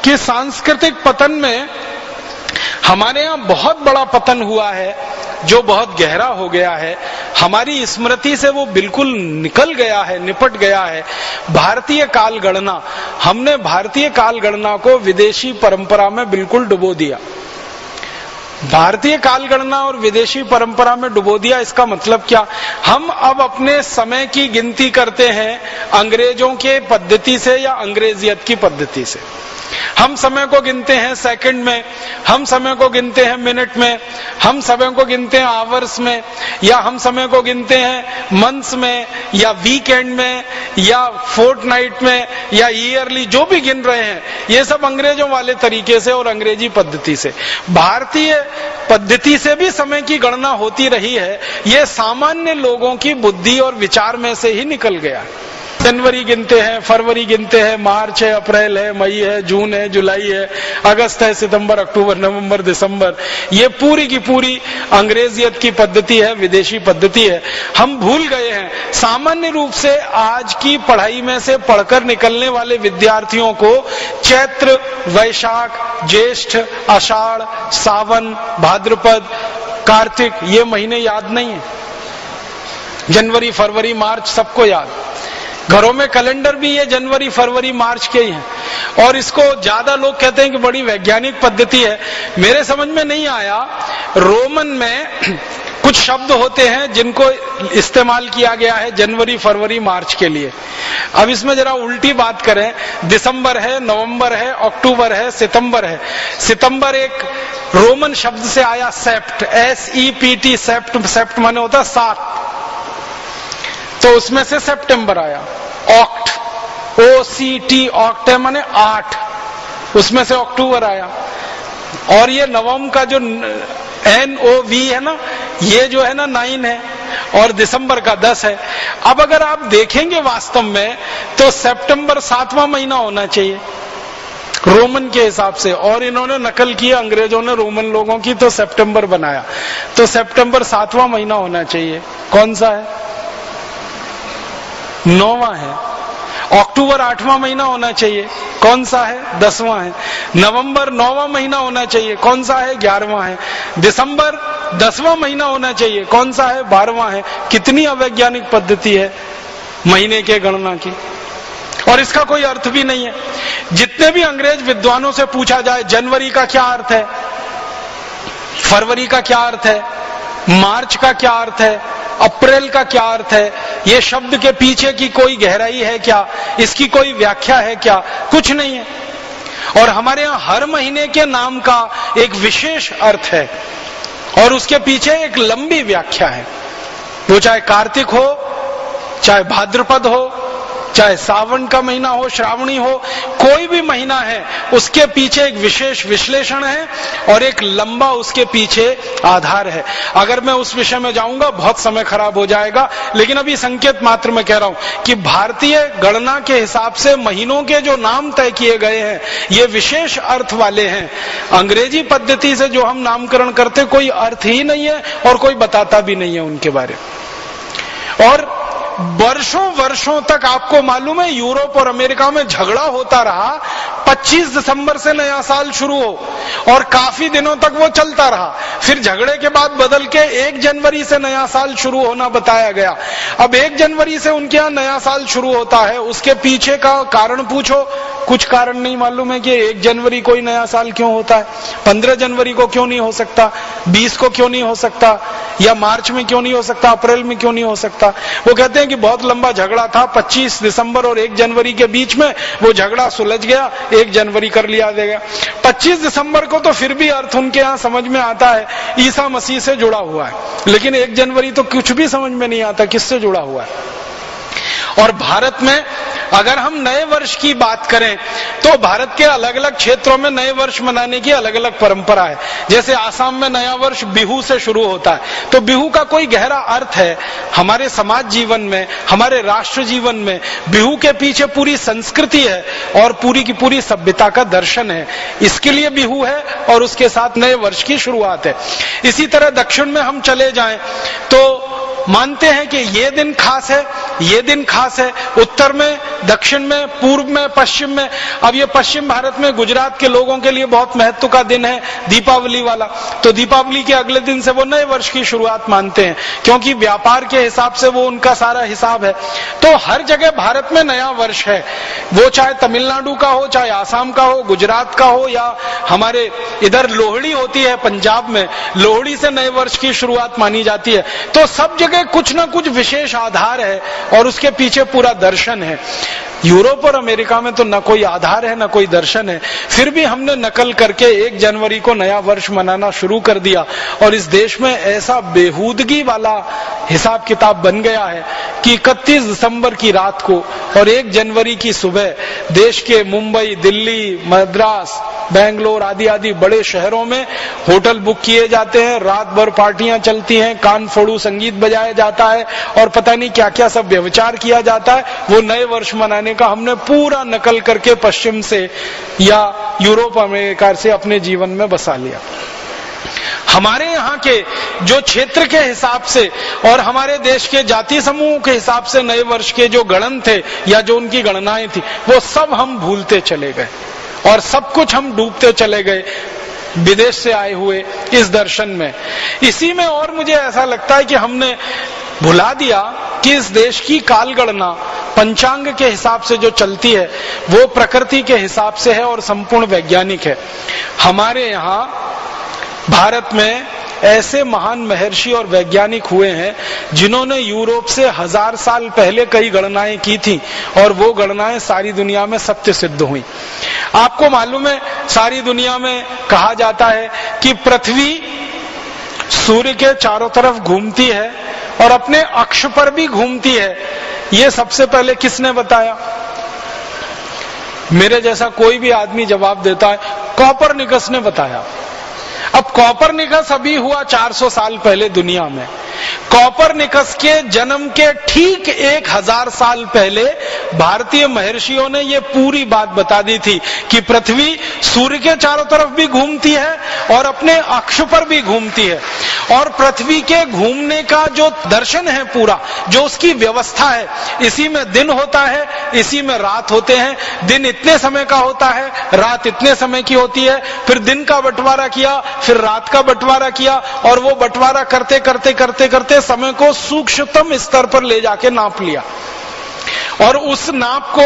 कि सांस्कृतिक पतन में हमारे यहाँ बहुत बड़ा पतन हुआ है, जो बहुत गहरा हो गया है। हमारी स्मृति से वो बिल्कुल निकल गया है, निपट गया है। भारतीय काल गणना, हमने भारतीय काल गणना को विदेशी परंपरा में बिल्कुल डुबो दिया। भारतीय काल गणना और विदेशी परंपरा में डुबो दिया, इसका मतलब क्या? हम अब अपने समय की गिनती करते हैं अंग्रेजों के पद्धति से या अंग्रेजियत की पद्धति से। हम समय को गिनते हैं सेकंड में, हम समय को गिनते हैं मिनट में, हम समय को गिनते हैं आवर्स में, या हम समय को गिनते हैं मंथ्स में, या वीकेंड में, या फोर्टनाइट में, या ईयरली, जो भी गिन रहे हैं ये सब अंग्रेजों वाले तरीके से और अंग्रेजी पद्धति से। भारतीय पद्धति से भी समय की गणना होती रही है, ये सामान्य लोगों की बुद्धि और विचार में से ही निकल गया। जनवरी गिनते हैं, फरवरी गिनते हैं, मार्च है, अप्रैल है, मई है, जून है, जुलाई है, अगस्त है, सितंबर, अक्टूबर, नवंबर, दिसंबर, ये पूरी की पूरी अंग्रेजियत की पद्धति है, विदेशी पद्धति है। हम भूल गए हैं। सामान्य रूप से आज की पढ़ाई में से पढ़कर निकलने वाले विद्यार्थियों को चैत्र, वैशाख, ज्येष्ठ, आषाढ़, सावन, भाद्रपद, कार्तिक, ये महीने याद नहीं है। जनवरी, फरवरी, मार्च सबको याद। घरों में कैलेंडर भी ये जनवरी, फरवरी, मार्च के ही हैं। और इसको ज्यादा लोग कहते हैं कि बड़ी वैज्ञानिक पद्धति है। मेरे समझ में नहीं आया। रोमन में कुछ शब्द होते हैं जिनको इस्तेमाल किया गया है जनवरी, फरवरी, मार्च के लिए। अब इसमें जरा उल्टी बात करें, दिसंबर है, नवंबर है, अक्टूबर है, सितंबर है। सितंबर एक रोमन शब्द से आया, सेप्ट, SEPT, सेप्ट, सेप्ट माने होता है 7, तो उसमें से सितंबर आया। ऑक्ट, OCT, ऑक्ट है माने 8, उसमें से अक्टूबर आया। और ये नवंबर का जो NOV है ना, ये जो है ना 9 है, और दिसंबर का 10 है। अब अगर आप देखेंगे वास्तव में तो सितंबर 7वां महीना होना चाहिए रोमन के हिसाब से, और इन्होंने नकल की, अंग्रेजों ने रोमन लोगों की, तो सितंबर बनाया। तो सितंबर 7वां महीना होना चाहिए। कौन सा है? 9वां है। अक्टूबर 8वां महीना होना चाहिए। कौन सा है? 10वां है। नवंबर 9वां महीना होना चाहिए। कौन सा है? 11वां है। दिसंबर 10वां महीना होना चाहिए। कौन सा है? 12वां है। कितनी अवैज्ञानिक पद्धति है महीने के गणना की, और इसका कोई अर्थ भी नहीं है। जितने भी अंग्रेज विद्वानों से पूछा जाए जनवरी का क्या अर्थ है, फरवरी का क्या अर्थ है, मार्च का क्या अर्थ है, अप्रैल का क्या अर्थ है, ये शब्द के पीछे की कोई गहराई है क्या, इसकी कोई व्याख्या है क्या? कुछ नहीं है। और हमारे यहाँ हर महीने के नाम का एक विशेष अर्थ है और उसके पीछे एक लंबी व्याख्या है। वो चाहे कार्तिक हो, चाहे भाद्रपद हो, चाहे सावन का महीना हो, श्रावणी हो, कोई भी महीना है, उसके पीछे एक विशेष विश्लेषण है और एक लंबा उसके पीछे आधार है। अगर मैं उस विषय में जाऊंगा बहुत समय खराब हो जाएगा, लेकिन अभी संकेत मात्र में कह रहा हूं कि भारतीय गणना के हिसाब से महीनों के जो नाम तय किए गए हैं ये विशेष अर्थ वाले हैं। अंग्रेजी पद्धति से जो हम नामकरण करते कोई अर्थ ही नहीं है और कोई बताता भी नहीं है उनके बारे में। और वर्षों वर्षों तक आपको मालूम है यूरोप और अमेरिका में झगड़ा होता रहा। 25 दिसंबर से नया साल शुरू हो और काफी दिनों तक वो चलता रहा। फिर झगड़े के बाद बदल के 1 जनवरी से नया साल शुरू होना बताया गया। अब 1 जनवरी से उनके यहाँ नया साल शुरू होता है, उसके पीछे का कारण पूछो, कुछ कारण नहीं मालूम है कि 1 जनवरी कोई नया साल क्यों होता है, 15 जनवरी को क्यों नहीं हो सकता, 20 को क्यों नहीं हो सकता, या मार्च में क्यों नहीं हो सकता, अप्रैल में क्यों नहीं हो सकता। वो कहते हैं कि बहुत लंबा झगड़ा था 25 दिसंबर और 1 जनवरी के बीच में, वो झगड़ा सुलझ गया, 1 जनवरी कर लिया गया। 25 दिसंबर को तो फिर भी अर्थ उनके यहाँ समझ में आता है, ईसा मसीह से जुड़ा हुआ है, लेकिन 1 जनवरी तो कुछ भी समझ में नहीं आता किससे जुड़ा हुआ है। और भारत में अगर हम नए वर्ष की बात करें तो भारत के अलग अलग क्षेत्रों में नए वर्ष मनाने की अलग अलग परंपरा है। जैसे आसाम में नया वर्ष बिहू से शुरू होता है, तो बिहू का कोई गहरा अर्थ है हमारे समाज जीवन में, हमारे राष्ट्र जीवन में। बिहू के पीछे पूरी संस्कृति है और पूरी की पूरी सभ्यता का दर्शन है, इसके लिए बिहू है और उसके साथ नए वर्ष की शुरुआत है। इसी तरह दक्षिण में हम चले जाएं तो मानते हैं कि ये दिन खास है, ये दिन खास है, उत्तर में, दक्षिण में, पूर्व में, पश्चिम में। अब ये पश्चिम भारत में गुजरात के लोगों के लिए बहुत महत्व का दिन है, दीपावली वाला। तो दीपावली के अगले दिन से वो नए वर्ष की शुरुआत मानते हैं, क्योंकि व्यापार के हिसाब से वो उनका सारा हिसाब है। तो हर जगह भारत में नया वर्ष है, वो चाहे तमिलनाडु का हो, चाहे आसाम का हो, गुजरात का हो, या हमारे इधर लोहड़ी होती है पंजाब में, लोहड़ी से नए वर्ष की शुरुआत मानी जाती है। तो सब जगह कुछ ना कुछ विशेष आधार है और उसके पीछे पूरा दर्शन है। यूरोप और अमेरिका में तो न कोई आधार है, न कोई दर्शन है, फिर भी हमने नकल करके 1 जनवरी को नया वर्ष मनाना शुरू कर दिया। और इस देश में ऐसा बेहूदगी वाला हिसाब किताब बन गया है कि 31 दिसंबर की रात को और 1 जनवरी की सुबह देश के मुंबई, दिल्ली, मद्रास, बेंगलोर आदि आदि बड़े शहरों में होटल बुक किए जाते हैं, रात भर पार्टियां चलती हैं, कान फोड़ू संगीत बजाया जाता है और पता नहीं क्या क्या सब व्यभिचार किया जाता है। वो नए वर्ष मनाने का हमने पूरा नकल करके पश्चिम से या यूरोप, अमेरिका से अपने जीवन में बसा लिया। हमारे यहाँ के जो क्षेत्र के हिसाब से और हमारे देश के जाति समूह के हिसाब से नए वर्ष के जो गणन थे या जो उनकी गणनाएं थी, वो सब हम भूलते चले गए और सब कुछ हम डूबते चले गए विदेश से आए हुए इस दर्शन में। इसी में और मुझे ऐसा लगता है कि हमने भुला दिया कि इस देश की काल गणना पंचांग के हिसाब से जो चलती है वो प्रकृति के हिसाब से है और संपूर्ण वैज्ञानिक है। हमारे यहाँ भारत में ऐसे महान महर्षि और वैज्ञानिक हुए हैं जिन्होंने यूरोप से 1000 साल पहले कई गणनाएं की थी और वो गणनाएं सारी दुनिया में सत्य सिद्ध हुई। आपको मालूम है, सारी दुनिया में कहा जाता है कि पृथ्वी सूर्य के चारों तरफ घूमती है और अपने अक्ष पर भी घूमती है। ये सबसे पहले किसने बताया? मेरे जैसा कोई भी आदमी जवाब देता है, कोपरनिकस ने बताया। अब कोपरनिकस अभी हुआ 400 साल पहले दुनिया में। कोपरनिकस के जन्म के ठीक 1000 साल पहले भारतीय महर्षियों ने ये पूरी बात बता दी थी कि पृथ्वी सूर्य के चारों तरफ भी घूमती है और अपने अक्ष पर भी घूमती है। और पृथ्वी के घूमने का जो दर्शन है पूरा, जो उसकी व्यवस्था है, इसी में दिन होता है, इसी में रात होते हैं। दिन इतने समय का होता है, रात इतने समय की होती है, फिर दिन का बंटवारा किया, फिर रात का बंटवारा किया और वो बंटवारा करते करते करते करते समय को सूक्ष्मतम स्तर पर ले जाके नाप लिया। और उस नाप को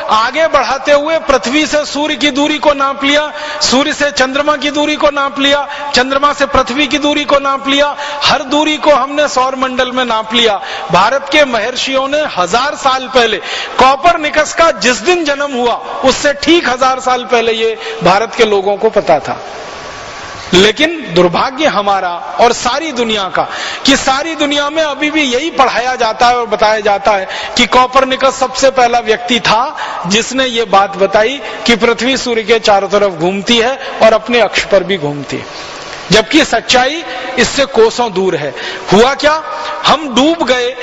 आगे बढ़ाते हुए पृथ्वी से सूर्य की दूरी को नाप लिया, सूर्य से चंद्रमा की दूरी को नाप लिया, चंद्रमा से पृथ्वी की दूरी को नाप लिया, हर दूरी को हमने सौर मंडल में नाप लिया। भारत के महर्षियों ने 1000 साल पहले, कोपरनिकस का जिस दिन जन्म हुआ उससे ठीक 1000 साल पहले ये भारत के लोगों को पता था। लेकिन दुर्भाग्य हमारा और सारी दुनिया का कि सारी दुनिया में अभी भी यही पढ़ाया जाता है और बताया जाता है कि कोपरनिकस सबसे पहला व्यक्ति था जिसने ये बात बताई कि पृथ्वी सूर्य के चारों तरफ घूमती है और अपने अक्ष पर भी घूमती है, जबकि सच्चाई इससे कोसों दूर है। हुआ क्या, हम डूब गए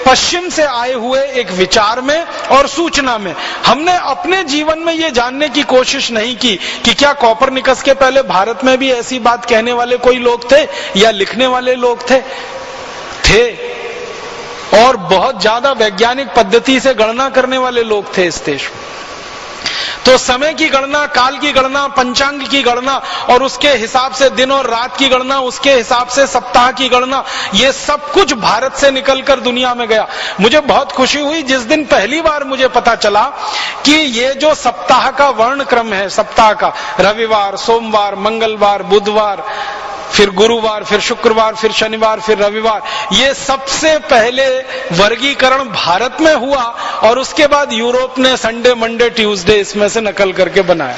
पश्चिम से आए हुए एक विचार में और सूचना में। हमने अपने जीवन में ये जानने की कोशिश नहीं की कि क्या कोपरनिकस के पहले भारत में भी ऐसी बात कहने वाले कोई लोग थे या लिखने वाले लोग थे और बहुत ज्यादा वैज्ञानिक पद्धति से गणना करने वाले लोग थे इस देश में। तो समय की गणना, काल की गणना, पंचांग की गणना और उसके हिसाब से दिन और रात की गणना, उसके हिसाब से सप्ताह की गणना, ये सब कुछ भारत से निकलकर दुनिया में गया। मुझे बहुत खुशी हुई जिस दिन पहली बार मुझे पता चला कि ये जो सप्ताह का वर्ण क्रम है, सप्ताह का रविवार, सोमवार, मंगलवार, बुधवार, फिर गुरुवार, फिर शुक्रवार, फिर शनिवार, फिर रविवार, ये सबसे पहले वर्गीकरण भारत में हुआ और उसके बाद यूरोप ने संडे, मंडे, ट्यूसडे इसमें से नकल करके बनाया।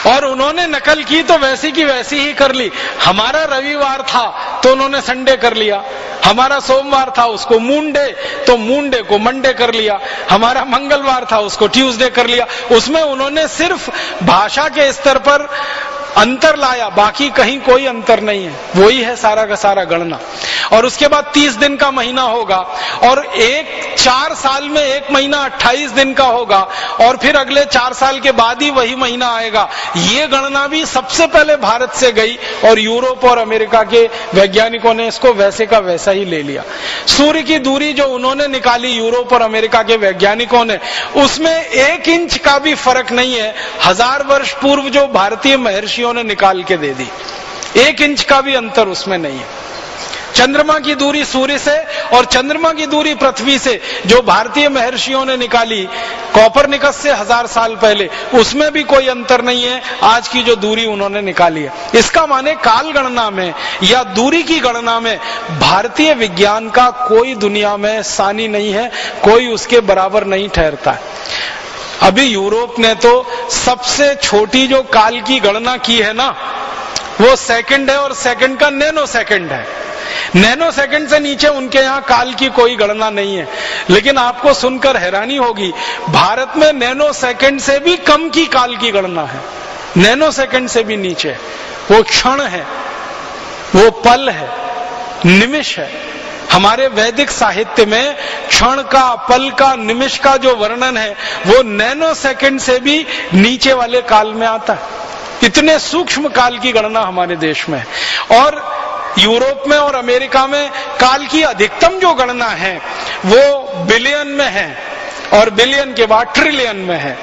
और उन्होंने नकल की तो वैसी की वैसी ही कर ली। हमारा रविवार था तो उन्होंने संडे कर लिया, हमारा सोमवार था उसको मूनडे तो मूनडे को मंडे कर लिया, हमारा मंगलवार था उसको ट्यूसडे कर लिया। उसमें उन्होंने सिर्फ भाषा के स्तर पर अंतर लाया, बाकी कहीं कोई अंतर नहीं है, वही है सारा का सारा गणना। और उसके बाद 30 दिन का महीना होगा और एक 4 साल में 1 महीना 28 दिन का होगा और फिर अगले 4 साल के बाद ही वही महीना आएगा। ये गणना भी सबसे पहले भारत से गई और यूरोप और अमेरिका के वैज्ञानिकों ने इसको वैसे का वैसा ही ले लिया। सूर्य की दूरी जो उन्होंने निकाली यूरोप और अमेरिका के वैज्ञानिकों ने, उसमें 1 इंच का भी फर्क नहीं है 1000 वर्ष पूर्व जो भारतीय महर्षियों ने निकाल के दे दी। 1 इंच का भी अंतर उसमें नहीं है। चंद्रमा की दूरी सूर्य से और चंद्रमा की दूरी पृथ्वी से जो भारतीय महर्षियों ने निकाली कोपरनिकस से 1000 साल पहले, उसमें भी कोई अंतर नहीं है आज की जो दूरी उन्होंने निकाली है। इसका माने काल गणना में या दूरी की गणना में भारतीय विज्ञान का कोई दुनिया में सानी नहीं है, कोई उसके बराबर नहीं ठहरता है। अभी यूरोप ने तो सबसे छोटी जो काल की गणना की है ना, वो सेकंड है और सेकंड का नैनो सेकंड है। नैनो सेकंड से नीचे उनके यहां काल की कोई गणना नहीं है। लेकिन आपको सुनकर हैरानी होगी, भारत में नैनो सेकंड से भी कम की काल की गणना है। नैनो सेकंड से भी नीचे वो क्षण है, वो पल है, निमिष है। हमारे वैदिक साहित्य में क्षण का, पल का, निमिष का जो वर्णन है वो नैनो सेकंड से भी नीचे वाले काल में आता है। इतने सूक्ष्म काल की गणना हमारे देश में है। और यूरोप में और अमेरिका में काल की अधिकतम जो गणना है वो बिलियन में है और बिलियन के बाद ट्रिलियन में है।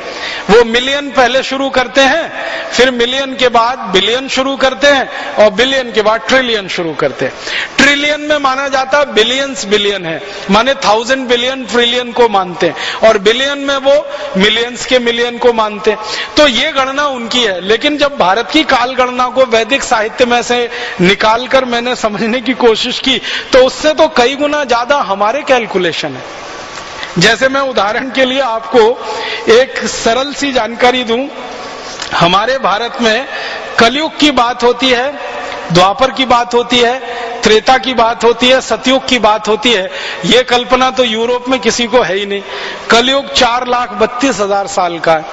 वो मिलियन पहले शुरू करते हैं, फिर मिलियन के बाद बिलियन शुरू करते हैं और बिलियन के बाद ट्रिलियन शुरू करते हैं। ट्रिलियन में माना जाता है बिलियंस बिलियन है, माने 1000 बिलियन ट्रिलियन को मानते हैं और बिलियन में वो मिलियंस के मिलियन को मानते हैं। तो ये गणना उनकी है। लेकिन जब भारत की काल गणना को वैदिक साहित्य में से निकालकर मैंने समझने की कोशिश की तो उससे तो कई गुना ज्यादा हमारे कैलकुलेशन है। जैसे मैं उदाहरण के लिए आपको एक सरल सी जानकारी दूं, हमारे भारत में कलयुग की बात होती है, द्वापर की बात होती है, त्रेता की बात होती है, सतयुग की बात होती है। ये कल्पना तो यूरोप में किसी को है ही नहीं। कलयुग 4,32,000 साल का है,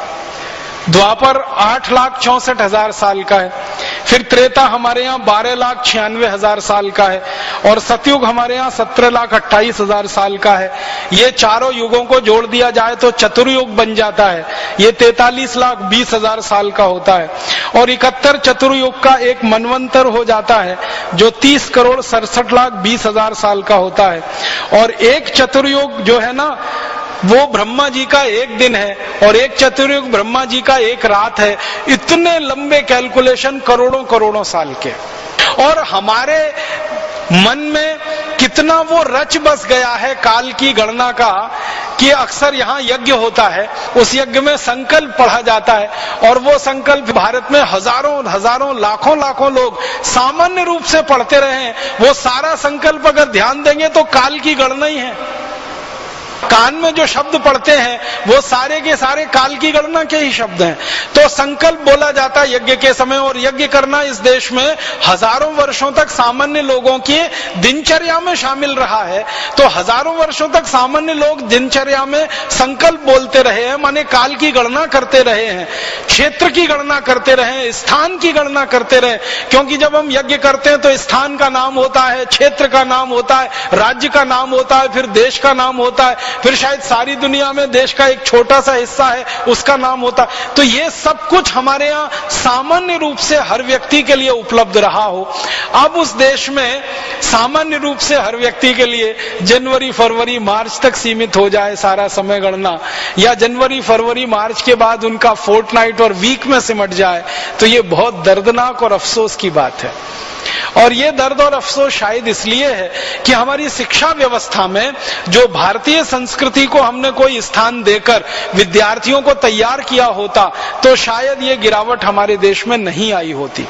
द्वापर 8,64,000 साल का है, फिर त्रेता हमारे यहाँ 12,96,000 साल का है और सतयुग हमारे यहाँ 17,28,000 साल का है। ये चारों युगों को जोड़ दिया जाए तो चतुर्युग बन जाता है, ये 43,20,000 साल का होता है। और 71 चतुर्युग का एक मनवंतर हो जाता है जो 30,67,20,000 साल का होता है। और एक चतुर्युग जो है ना वो ब्रह्मा जी का एक दिन है और एक चतुर्युग ब्रह्मा जी का एक रात है। इतने लंबे कैलकुलेशन करोड़ों करोड़ों साल के। और हमारे मन में कितना वो रच बस गया है काल की गणना का कि अक्सर यहाँ यज्ञ होता है, उस यज्ञ में संकल्प पढ़ा जाता है और वो संकल्प भारत में हजारों हजारों लाखों लाखों लोग सामान्य रूप से पढ़ते रहे। वो सारा संकल्प अगर ध्यान देंगे तो काल की गणना ही है। कान में जो शब्द पढ़ते हैं वो सारे के सारे काल की गणना के ही शब्द हैं। तो संकल्प बोला जाता है यज्ञ के समय, और यज्ञ करना इस देश में हजारों वर्षों तक सामान्य लोगों की दिनचर्या में शामिल रहा है। तो हजारों वर्षों तक सामान्य लोग दिनचर्या में संकल्प बोलते रहे हैं, माने काल की गणना करते रहे हैं, क्षेत्र की गणना करते रहे, स्थान की गणना करते रहे। क्योंकि जब हम यज्ञ करते हैं तो स्थान का नाम होता है, क्षेत्र का नाम होता है, राज्य का नाम होता है, फिर देश का नाम होता है, फिर शायद सारी दुनिया में देश का एक छोटा सा हिस्सा है उसका नाम होता। तो ये सब कुछ हमारे यहाँ सामान्य रूप से हर व्यक्ति के लिए उपलब्ध रहा हो। अब उस देश में सामान्य रूप से हर व्यक्ति के लिए जनवरी फरवरी मार्च तक सीमित हो जाए सारा समय गणना, या जनवरी फरवरी मार्च के बाद उनका फोर्टनाइट और वीक में सिमट जाए, तो ये बहुत दर्दनाक और अफसोस की बात है। और ये दर्द और अफसोस शायद इसलिए है कि हमारी शिक्षा व्यवस्था में जो भारतीय संस्कृति को हमने कोई स्थान देकर विद्यार्थियों को तैयार किया होता तो शायद ये गिरावट हमारे देश में नहीं आई होती।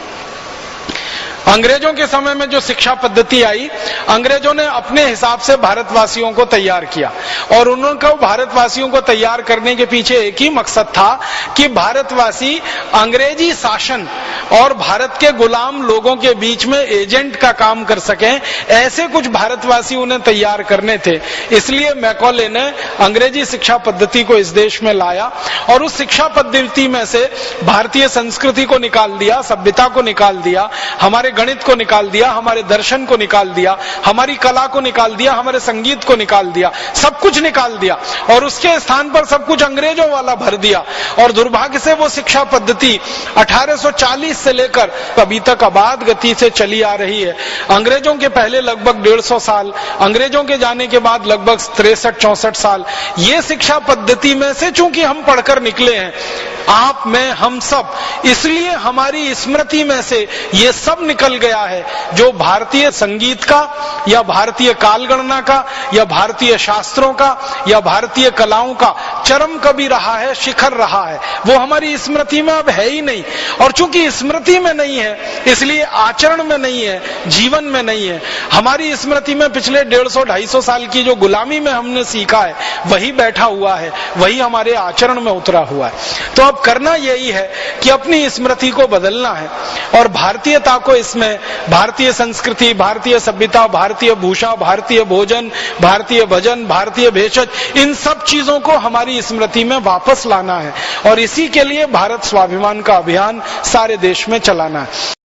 अंग्रेजों के समय में जो शिक्षा पद्धति आई, अंग्रेजों ने अपने हिसाब से भारतवासियों को तैयार किया और उनको भारतवासियों को तैयार करने के पीछे एक ही मकसद था कि भारतवासी अंग्रेजी शासन और भारत के गुलाम लोगों के बीच में एजेंट का काम कर सकें, ऐसे कुछ भारतवासी उन्हें तैयार करने थे। इसलिए मैकॉले ने अंग्रेजी शिक्षा पद्धति को इस देश में लाया और उस शिक्षा पद्धति में से भारतीय संस्कृति को निकाल दिया, सभ्यता को निकाल दिया, हमारे गणित को निकाल दिया, हमारे दर्शन को निकाल दिया, हमारी कला को निकाल दिया, हमारे संगीत को निकाल दिया, सब कुछ निकाल दिया और उसके स्थान पर सब कुछ अंग्रेजों वाला भर दिया। और दुर्भाग्य से वो शिक्षा पद्धति 1840 से लेकर अभी तक अबाध गति से चली आ रही है। अंग्रेजों के पहले लगभग 150 साल, अंग्रेजों के जाने के बाद लगभग 63-64 साल, ये शिक्षा पद्धति में से चूंकि हम पढ़कर निकले हैं, आप, मैं, हम सब, इसलिए हमारी स्मृति में से ये सब निकल गया है जो भारतीय संगीत का या भारतीय कालगणना का या भारतीय शास्त्रों का या भारतीय कलाओं का चरम कभी रहा है, शिखर रहा है, वो हमारी स्मृति में अब है ही नहीं। और चूंकि स्मृति में नहीं है इसलिए आचरण में नहीं है, जीवन में नहीं है। हमारी स्मृति में पिछले 150-250 साल की जो गुलामी में हमने सीखा है वही बैठा हुआ है, वही हमारे आचरण में उतरा हुआ है। तो अब करना यही है कि अपनी स्मृति को बदलना है और भारतीयता को इसमें, भारतीय संस्कृति, भारतीय सभ्यता, भारतीय भूषा, भारतीय भोजन, भारतीय भजन, भारतीय भेषज, इन सब चीजों को हमारी स्मृति में वापस लाना है और इसी के लिए भारत स्वाभिमान का अभियान सारे देश में चलाना है।